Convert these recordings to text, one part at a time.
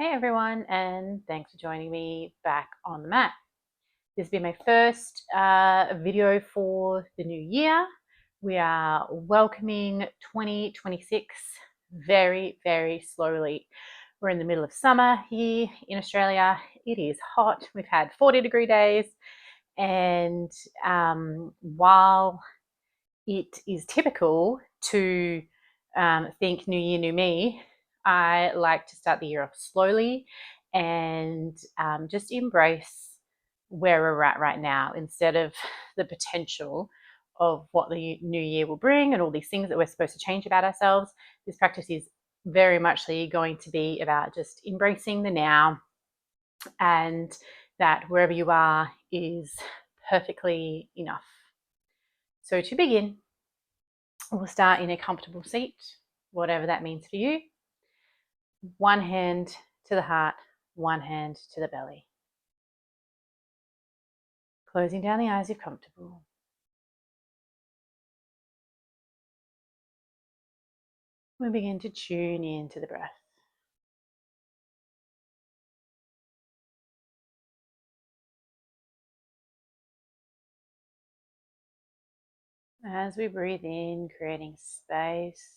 Hey everyone, and thanks for joining me back on the mat. This will be my first video for the new year. We are welcoming 2026 very, very slowly. We're in the middle of summer here in Australia. It is hot. We've had 40-degree days, and while it is typical to think new year, new me, I like to start the year off slowly and just embrace where we're at right now instead of the potential of what the new year will bring and all these things that we're supposed to change about ourselves. This practice is very muchly going to be about just embracing the now, and that wherever you are is perfectly enough. So to begin, we'll start in a comfortable seat, whatever that means for you. One hand to the heart, one hand to the belly. Closing down the eyes if comfortable. We begin to tune into the breath. As we breathe in, creating space,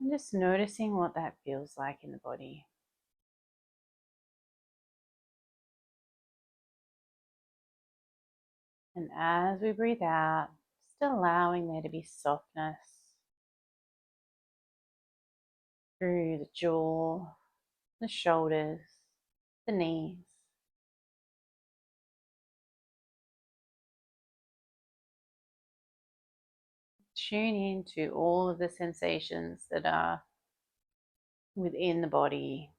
and just noticing what that feels like in the body. And as we breathe out, just allowing there to be softness through the jaw, the shoulders, the knees. Tune into all of the sensations that are within the body.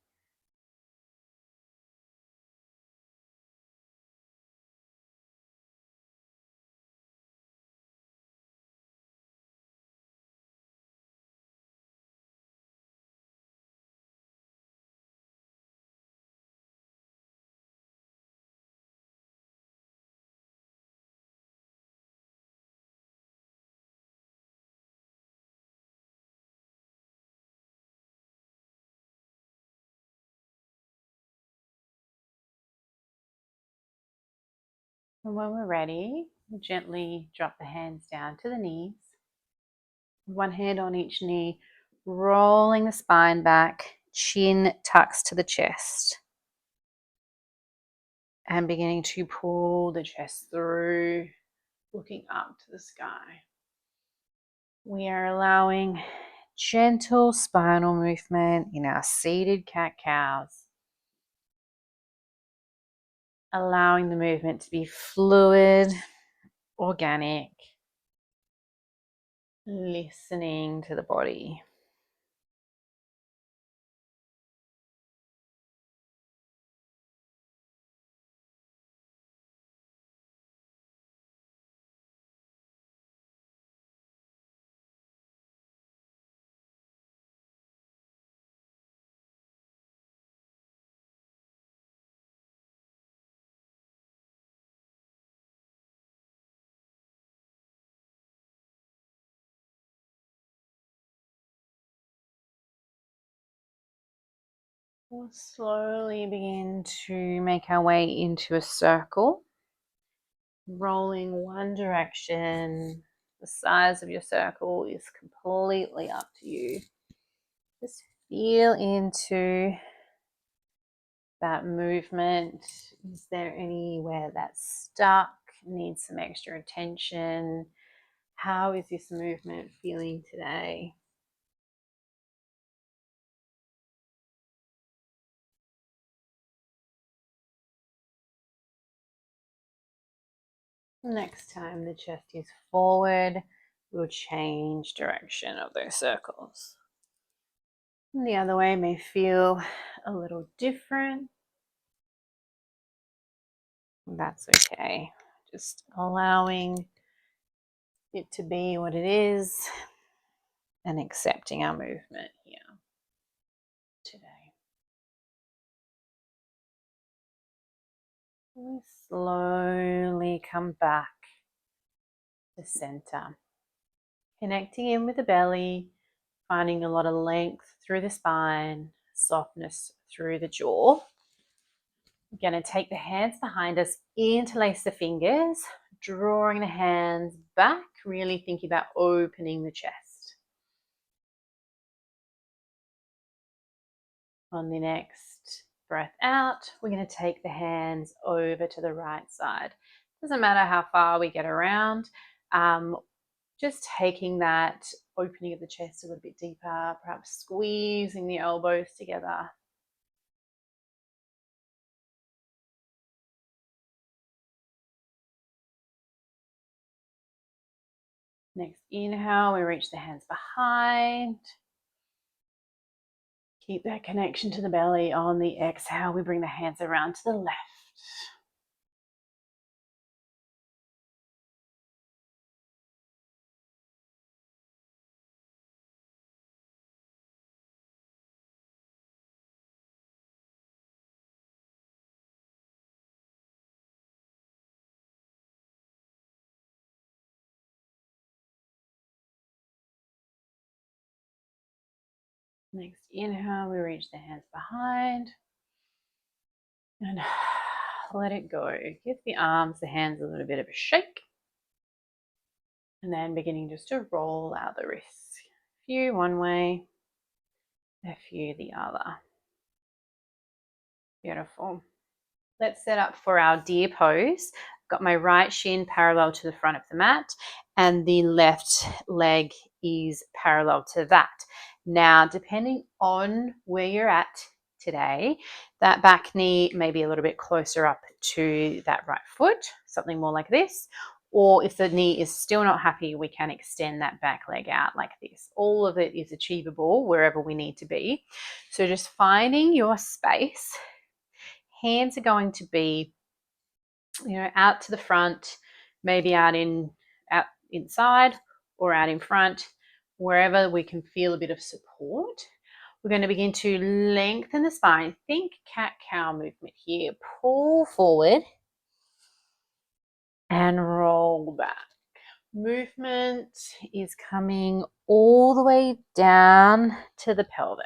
And when we're ready, we'll gently drop the hands down to the knees. One hand on each knee, rolling the spine back, chin tucks to the chest. And beginning to pull the chest through, looking up to the sky. We are allowing gentle spinal movement in our seated cat-cows. Allowing the movement to be fluid, organic, listening to the body. We'll slowly begin to make our way into a circle, rolling one direction. The size of your circle is completely up to you. Just feel into that movement. Is there anywhere that's stuck, needs some extra attention? How is this movement feeling today? Next time the chest is forward, we'll change direction of those circles. And the other way may feel a little different. That's okay. Just allowing it to be what it is and accepting our movement here today. We slowly come back to center, connecting in with the belly, finding a lot of length through the spine, softness through the jaw. We're going to take the hands behind us, interlace the fingers, drawing the hands back, really thinking about opening the chest. On the next breath out, we're going to take the hands over to the right side. Doesn't matter how far we get around, just taking that opening of the chest a little bit deeper, perhaps squeezing the elbows together. Next inhale, we reach the hands behind. Keep that connection to the belly. On the exhale, we bring the hands around to the left. Next inhale, we reach the hands behind. And let it go. Give the arms, the hands a little bit of a shake. And then beginning just to roll out the wrists. A few one way, a few the other. Beautiful. Let's set up for our deer pose. I've got my right shin parallel to the front of the mat and the left leg is parallel to that. Now, depending on where you're at today, that back knee may be a little bit closer up to that right foot, something more like this. Or if the knee is still not happy, we can extend that back leg out like this. All of it is achievable wherever we need to be. So just finding your space. Hands are going to be, out to the front, maybe out inside or out in front, wherever we can feel a bit of support. We're going to begin to lengthen the spine. Think cat-cow movement here. Pull forward and roll back. Movement is coming all the way down to the pelvis.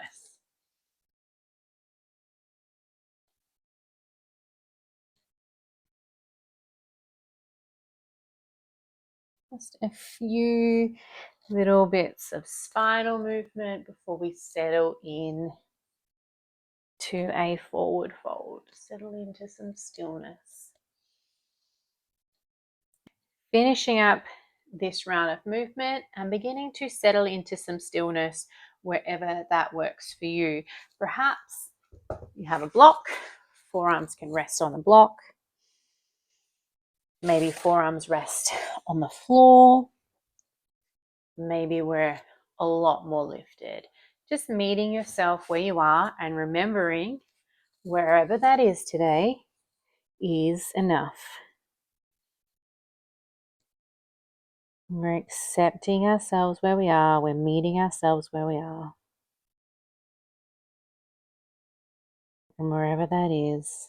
Just a few little bits of spinal movement before we settle in to a forward fold. Settle into some stillness. Finishing up this round of movement and beginning to settle into some stillness wherever that works for you. Perhaps you have a block, forearms can rest on the block. Maybe forearms rest on the floor. Maybe we're a lot more lifted. Just meeting yourself where you are and remembering wherever that is today is enough. We're accepting ourselves where we are. We're meeting ourselves where we are. And wherever that is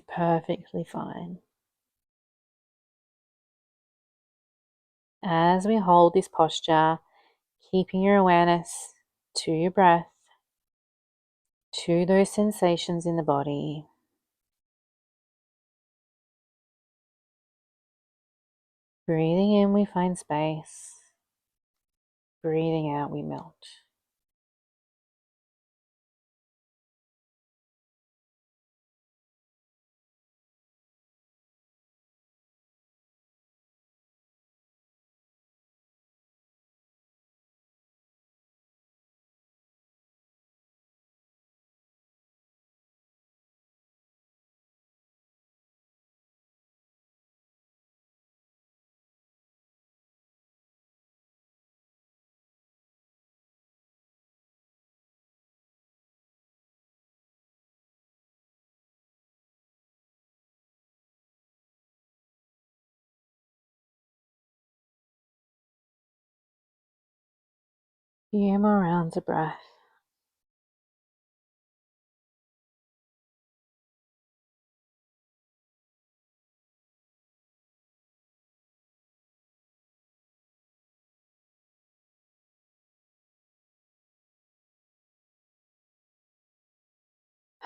perfectly fine. As we hold this posture, keeping your awareness to your breath, to those sensations in the body. Breathing in, we find space. Breathing out, we melt. Few more rounds of breath.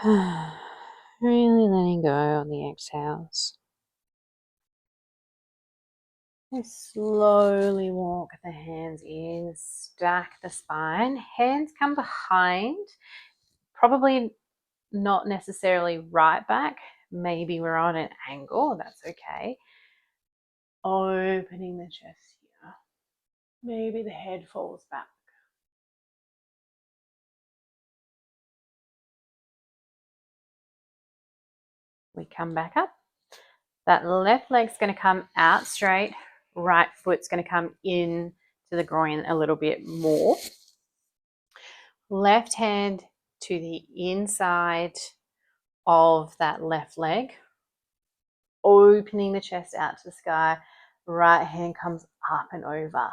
Really letting go on the exhales. And slowly walk the hands in, stack the spine. Hands come behind, probably not necessarily right back. Maybe we're on an angle, that's okay. Opening the chest here. Maybe the head falls back. We come back up. That left leg's going to come out straight. Right foot's going to come in to the groin a little bit more. Left hand to the inside of that left leg, opening the chest out to the sky. Right hand comes up and over.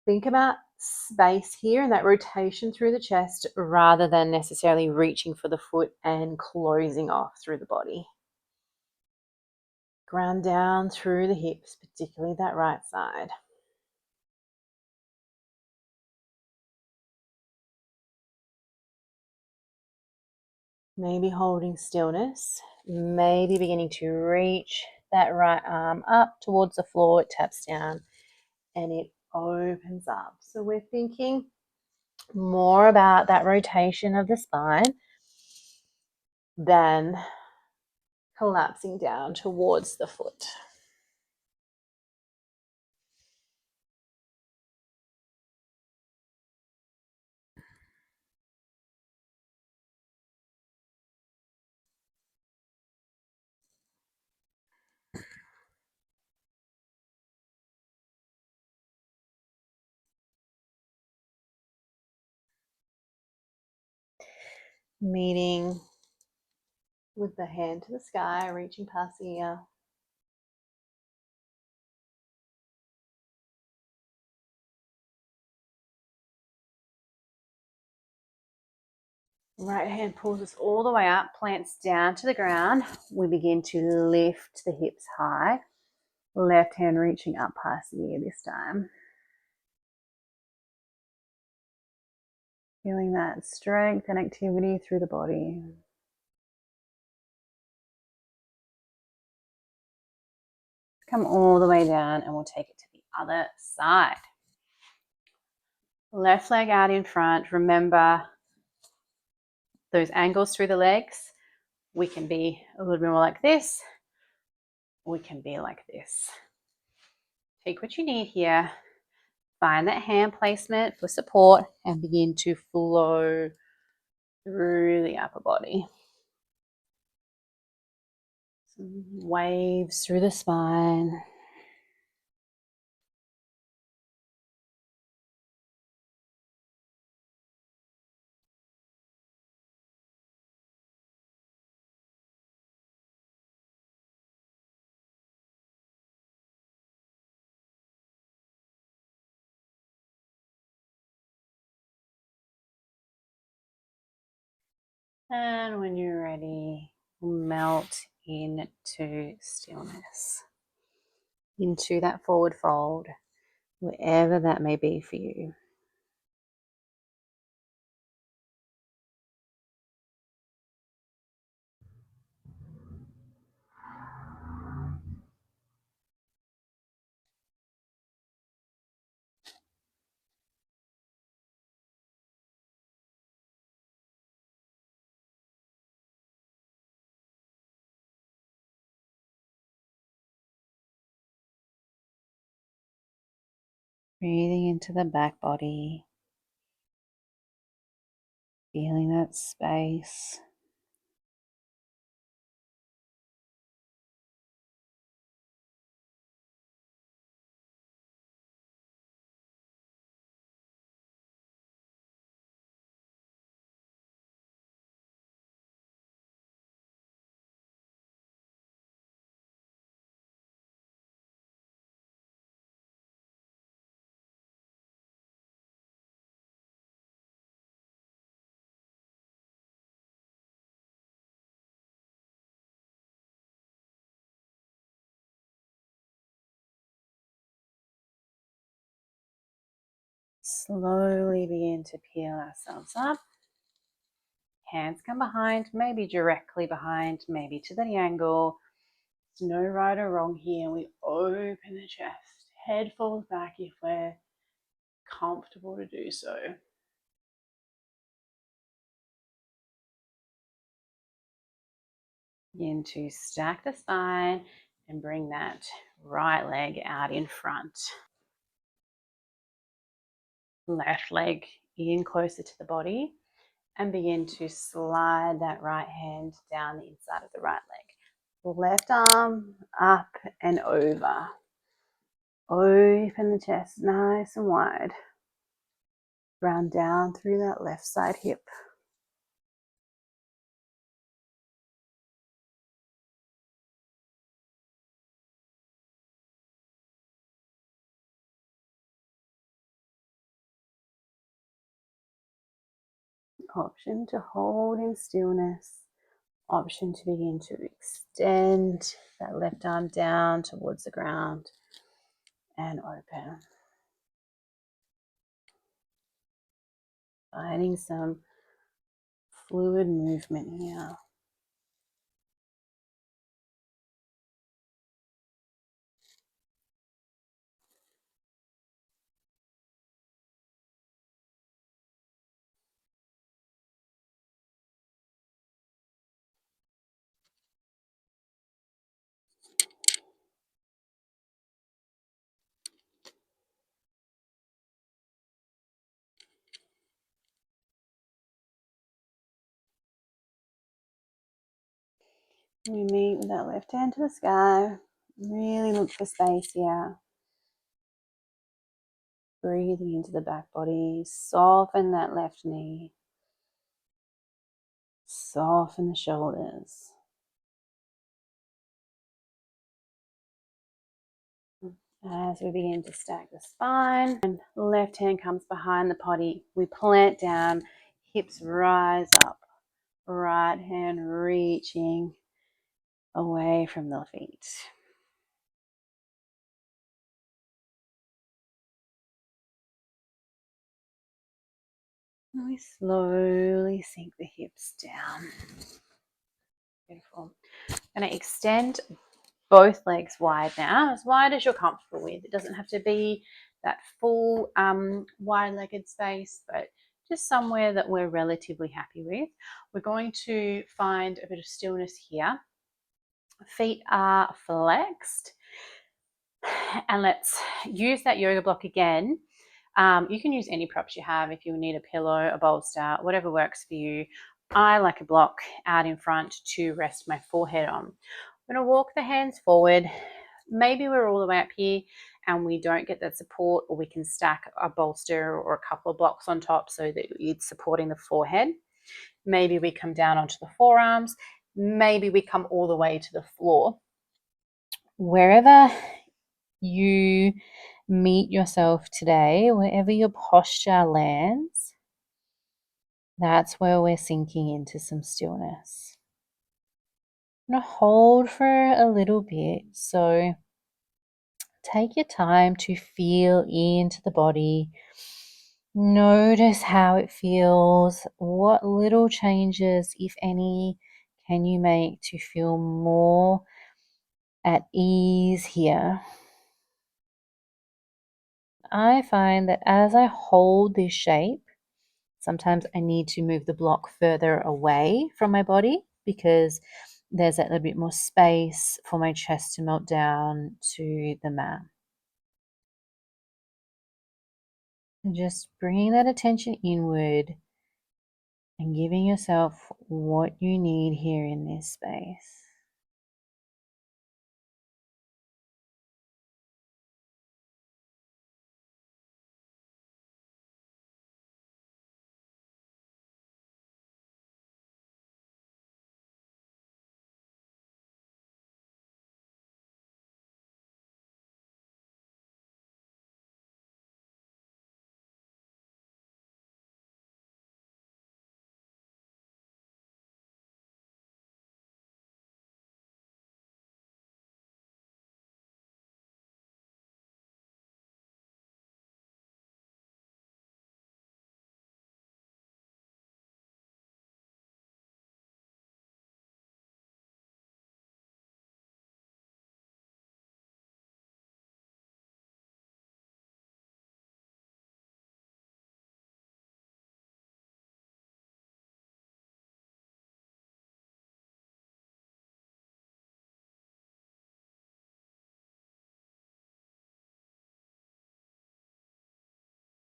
Think about space here and that rotation through the chest rather than necessarily reaching for the foot and closing off through the body. Ground down through the hips, particularly that right side. Maybe holding stillness, maybe beginning to reach that right arm up towards the floor. It taps down and it opens up. So we're thinking more about that rotation of the spine than collapsing down towards the foot. Meeting with the hand to the sky, reaching past the ear. Right hand pulls us all the way up, plants down to the ground. We begin to lift the hips high. Left hand reaching up past the ear this time. Feeling that strength and activity through the body. Come all the way down and we'll take it to the other side. Left leg out in front. Remember those angles through the legs. We can be a little bit more like this. We can be like this. Take what you need here. Find that hand placement for support and begin to flow through the upper body. Some waves through the spine. And when you're ready, melt into stillness, into that forward fold, wherever that may be for you. Breathing into the back body, feeling that space. Slowly begin to peel ourselves up. Hands come behind, maybe directly behind, maybe to the angle. There's no right or wrong here. We open the chest. Head falls back if we're comfortable to do so. Begin to stack the spine and bring that right leg out in front. Left leg in closer to the body, and begin to slide that right hand down the inside of the right leg. Left arm up and over. Open the chest nice and wide. Ground down through that left side hip. Option to hold in stillness. Option to begin to extend that left arm down towards the ground and open. Finding some fluid movement here. We meet with that left hand to the sky. Really look for space here. Breathing into the back body. Soften that left knee. Soften the shoulders. As we begin to stack the spine, and left hand comes behind the body. We plant down, hips rise up. Right hand reaching away from the feet. And we slowly sink the hips down. Beautiful. Going to extend both legs wide now, as wide as you're comfortable with. It doesn't have to be that full wide-legged space, but just somewhere that we're relatively happy with. We're going to find a bit of stillness here. Feet are flexed, and let's use that yoga block again. You can use any props you have. If you need a pillow, a bolster, whatever works for you. I like a block out in front to rest my forehead on. I'm going to walk the hands forward. Maybe we're all the way up here and we don't get that support, or we can stack a bolster or a couple of blocks on top so that it's supporting the forehead. Maybe we come down onto the forearms. Maybe we come all the way to the floor. Wherever you meet yourself today, wherever your posture lands, that's where we're sinking into some stillness. I'm going to hold for a little bit, so take your time to feel into the body. Notice how it feels. What little changes, if any, can you make to feel more at ease here? I find that as I hold this shape, sometimes I need to move the block further away from my body because there's that little bit more space for my chest to melt down to the mat. And just bringing that attention inward and giving yourself what you need here in this space.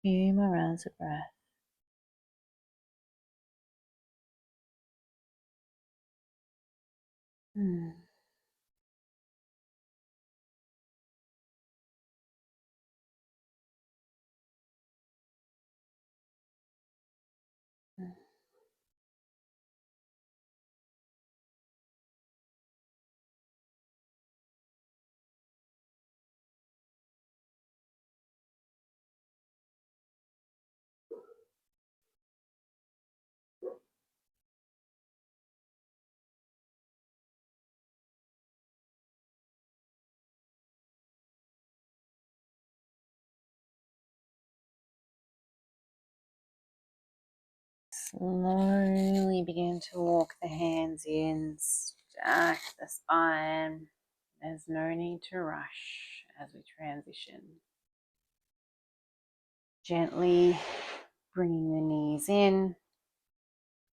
few more rounds of breath. Slowly begin to walk the hands in, stack the spine. There's no need to rush as we transition. Gently bringing the knees in.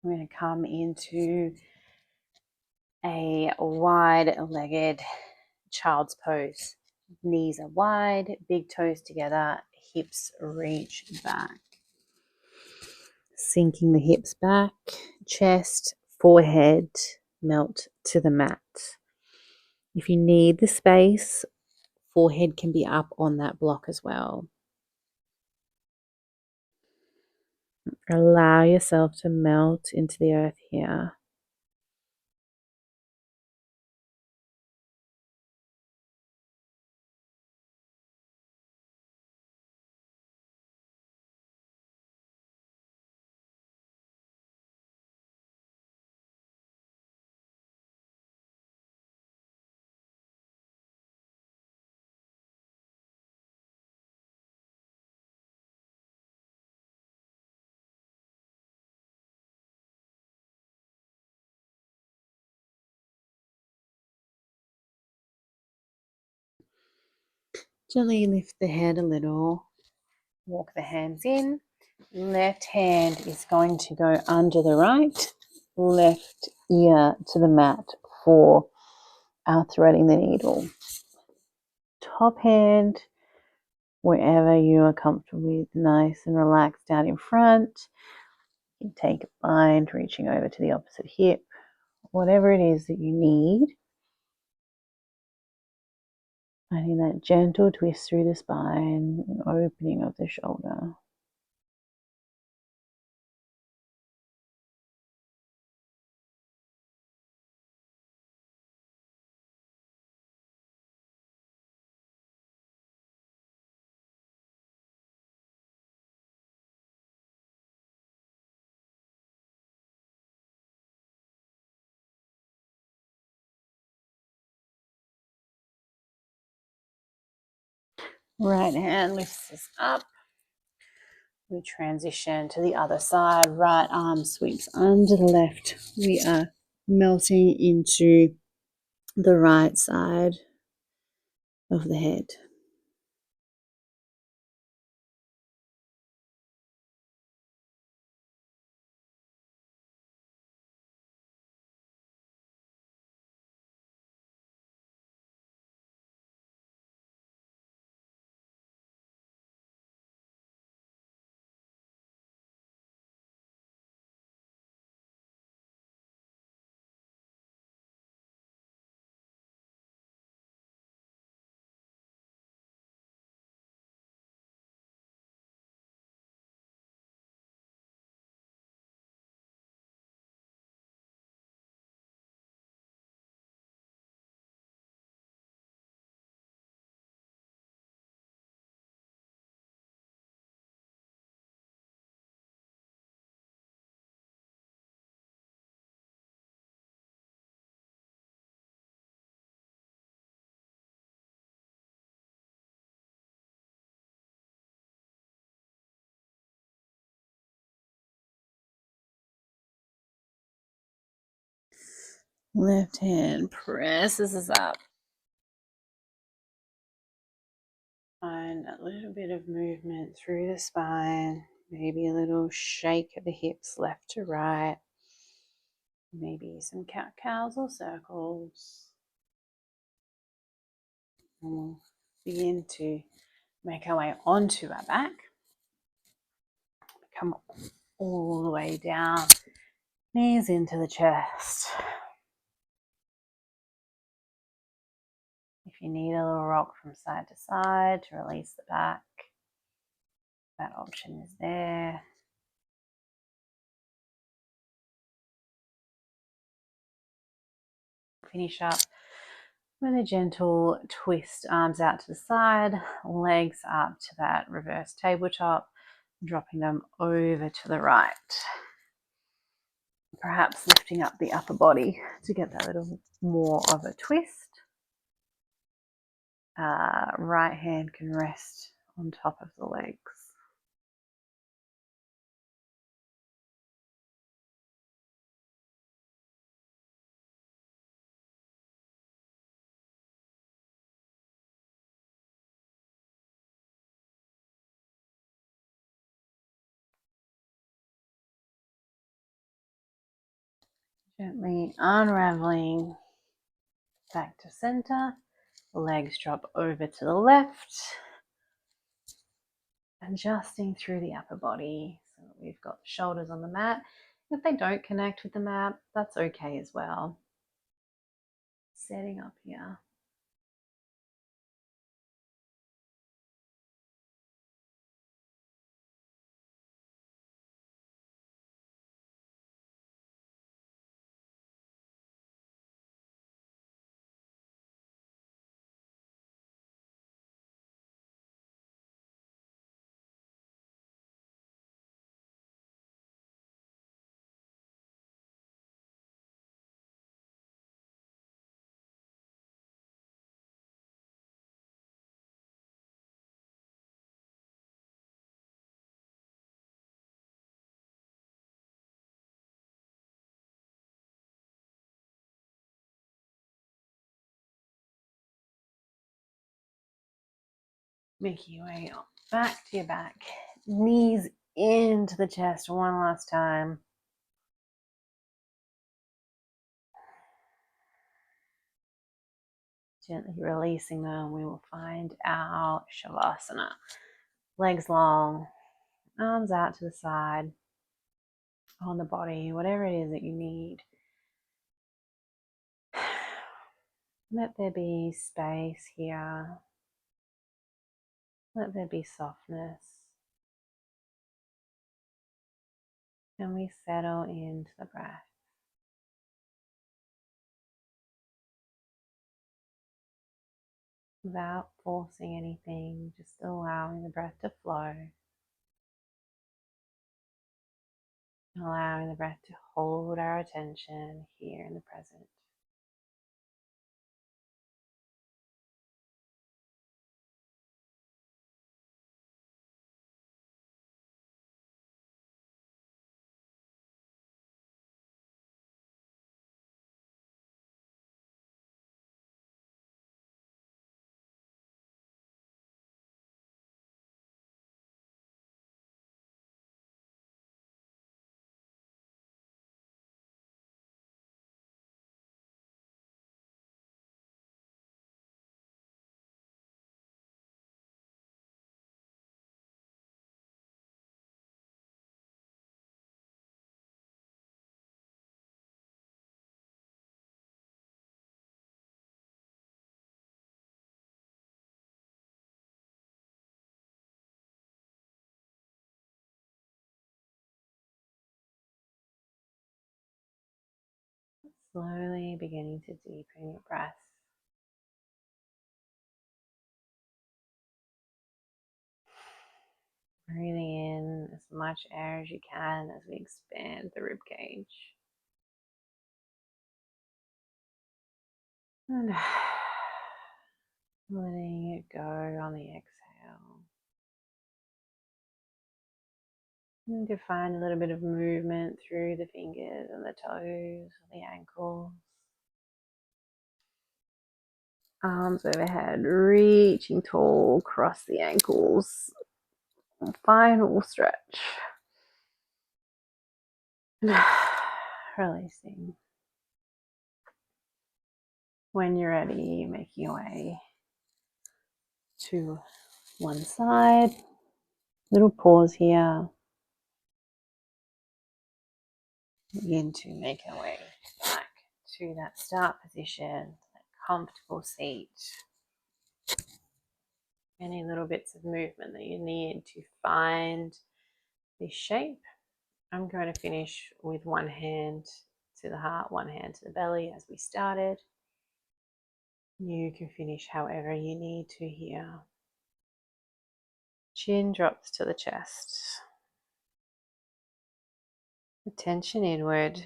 We're going to come into a wide-legged child's pose. Knees are wide, big toes together, hips reach back. Sinking the hips back, chest, forehead, melt to the mat. If you need the space, forehead can be up on that block as well. Allow yourself to melt into the earth here. Gently lift the head a little. Walk the hands in. Left hand is going to go under the right. Left ear to the mat for our threading the needle. Top hand, wherever you are comfortable with, nice and relaxed out in front. You can take a bind, reaching over to the opposite hip. Whatever it is that you need. Finding that gentle twist through the spine, and opening of the shoulder. Right hand lifts us up. We transition to the other side. Right arm sweeps under the left. We are melting into the right side of the head. Left hand presses us up. Find a little bit of movement through the spine. Maybe a little shake of the hips left to right. Maybe some cat-cows or circles. And we'll begin to make our way onto our back. come all the way down, knees into the chest. If you need a little rock from side to side to release the back, that option is there. Finish up with a gentle twist, arms out to the side, legs up to that reverse tabletop, dropping them over to the right. Perhaps lifting up the upper body to get that little more of a twist. Right hand can rest on top of the legs. Gently unraveling back to center. Legs drop over to the left. Adjusting through the upper body. So we've got the shoulders on the mat. If they don't connect with the mat, that's okay as well. Setting up here. Making your way up, back to your back. Knees into the chest one last time. Gently releasing them, we will find our Shavasana. Legs long, arms out to the side, on the body, whatever it is that you need. Let there be space here. Let there be softness. And we settle into the breath. Without forcing anything, just allowing the breath to flow. Allowing the breath to hold our attention here in the present. Slowly beginning to deepen your breath. Breathing in as much air as you can as we expand the rib cage. And letting it go on the exhale. You can find a little bit of movement through the fingers and the toes, the ankles. Arms overhead, reaching tall across the ankles. Final stretch. Releasing. When you're ready, making your way to one side. Little pause here. Begin to make our way back to that start position, that comfortable seat. Any little bits of movement that you need to find this shape. I'm going to finish with one hand to the heart, one hand to the belly as we started. You can finish however you need to here. Chin drops to the chest. Attention inward.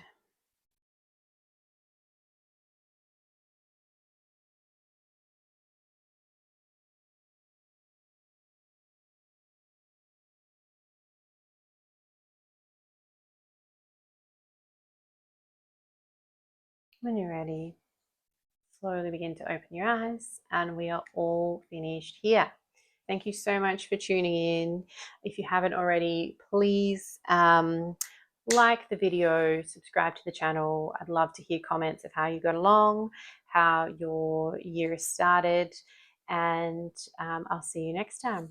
When you're ready, slowly begin to open your eyes, and we are all finished here. Thank you so much for tuning in. If you haven't already, please like the video, subscribe to the channel. I'd love to hear comments of how you got along, how your year started, and I'll see you next time.